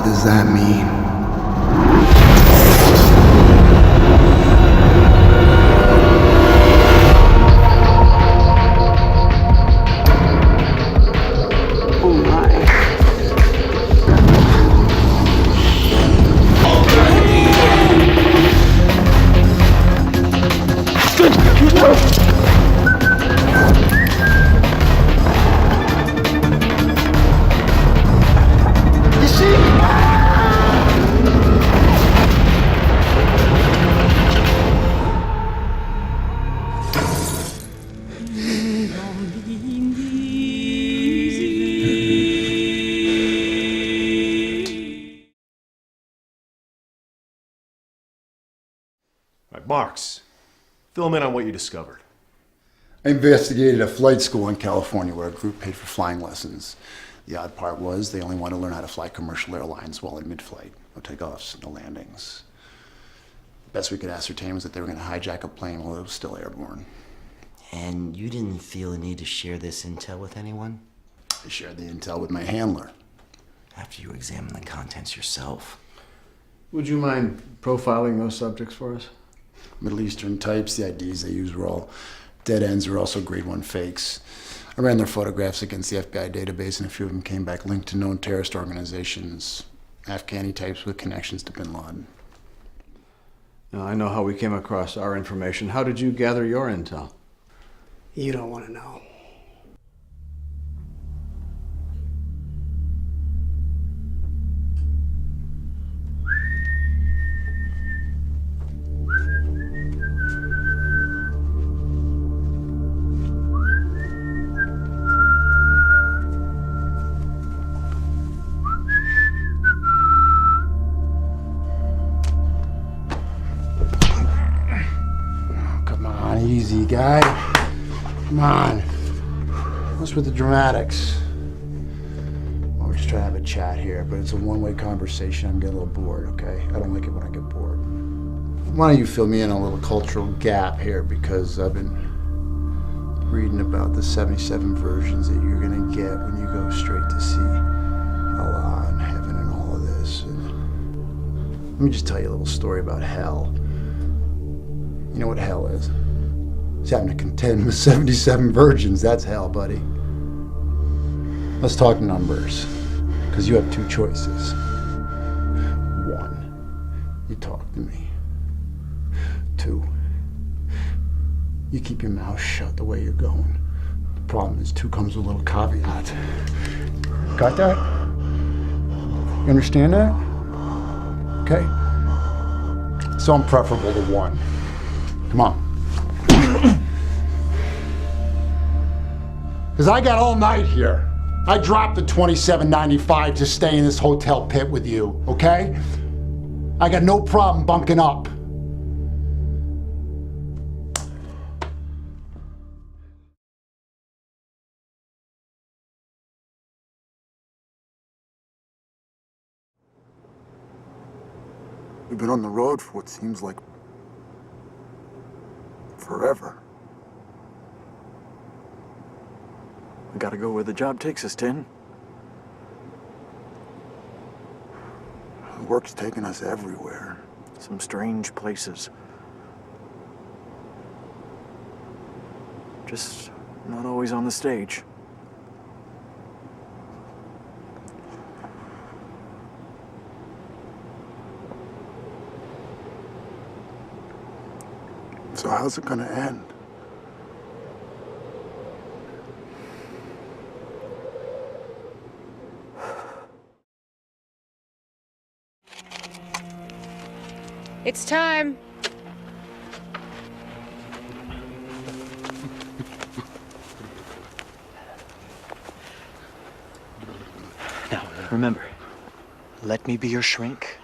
does that mean? Marks, fill him in on what you discovered. I investigated a flight school in California where a group paid for flying lessons. The odd part was they only wanted to learn how to fly commercial airlines while in mid-flight. No takeoffs, no landings. The best we could ascertain was that they were going to hijack a plane while it was still airborne. And you didn't feel a need to share this intel with anyone? I shared the intel with my handler. After you examined the contents yourself. Would you mind profiling those subjects for us? Middle Eastern types, the IDs they used were all dead ends, were also grade 1 fakes. I ran their photographs against the FBI database, and a few of them came back linked to known terrorist organizations, Afghani types with connections to bin Laden. Now, I know how we came across our information. How did you gather your intel? You don't want to know. Easy, guy. Come on. What's with the dramatics? Well, we're just trying to have a chat here, but it's a one-way conversation. I'm getting a little bored, okay? I don't like it when I get bored. Why don't you fill me in on a little cultural gap here, because I've been reading about the 77 versions that you're gonna get when you go straight to see Allah and heaven and all of this. And let me just tell you a little story about hell. You know what hell is? It's having to contend with 77 virgins. That's hell, buddy. Let's talk numbers, because you have two choices. 1, you talk to me. 2, you keep your mouth shut the way you're going. The problem is 2 comes with a little caveat. Got that? You understand that? Okay? So I'm preferable to 1. Come on. Because I got all night here. I dropped the $27.95 to stay in this hotel pit with you, okay? I got no problem bunking up. We've been on the road for what seems like forever. We gotta go where the job takes us, Tin. The work's taking us everywhere. Some strange places. Just not always on the stage. So how's it gonna end? It's time. Now, remember, let me be your shrink.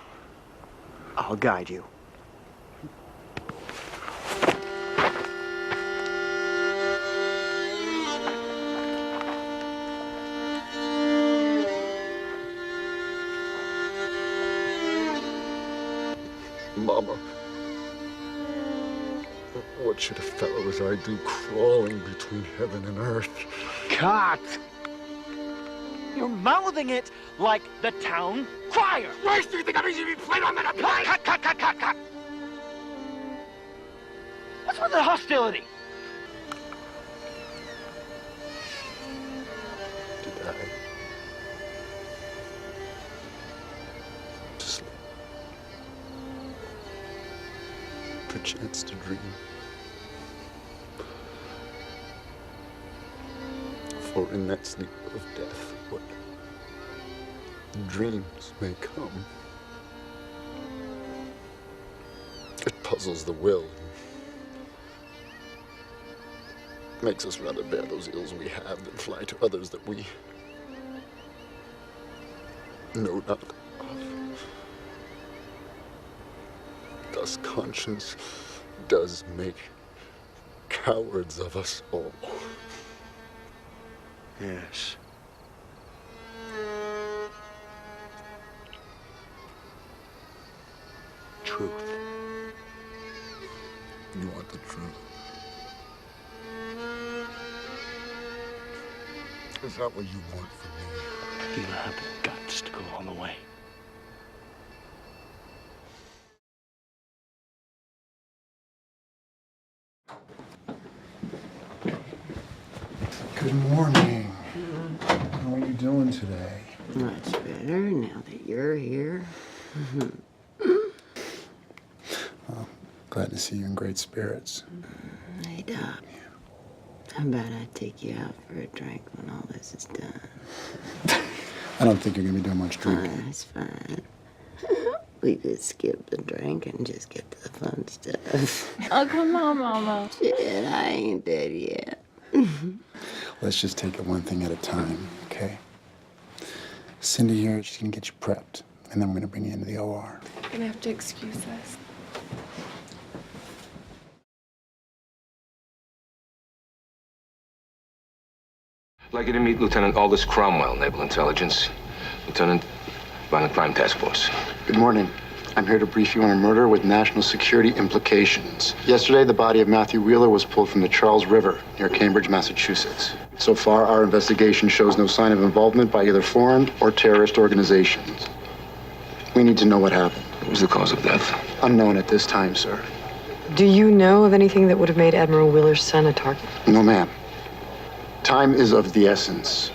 I'll guide you. Mama, what should a fellow as I do crawling between heaven and earth? Cut! You're mouthing it like the town crier. Christ, do you think I'm easy to be played on that a Cut. What's with the hostility? To die. To sleep. Perchance to dream. For in that sleep of death, what dreams may come. It puzzles the will. Makes us rather bear those ills we have than fly to others that we know not of. Thus conscience does make cowards of us all. Yes. Truth. You want the truth? Is that what you want from me? You have the guts to go all the way. Good morning. How are you doing today? Much better now that you're here. Well, glad to see you in great spirits. Hey, Doc. How about I take you out for a drink when all this is done? I don't think you're gonna be doing much drinking. That's fine. We could skip the drink and just get to the fun stuff. Oh, come on, Mama. Shit, I ain't dead yet. Let's just take it one thing at a time, okay? Cindy here, she's gonna get you prepped, and then we're gonna bring you into the OR. You're gonna have to excuse us. I'd like you to meet Lieutenant Aldous Cromwell, Naval Intelligence. Lieutenant, Violent Crime Task Force. Good morning. I'm here to brief you on a murder with national security implications. Yesterday, the body of Matthew Wheeler was pulled from the Charles River near Cambridge, Massachusetts. So far, our investigation shows no sign of involvement by either foreign or terrorist organizations. We need to know what happened. What was the cause of death? Unknown at this time, sir. Do you know of anything that would have made Admiral Wheeler's son a target? No, ma'am. Time is of the essence.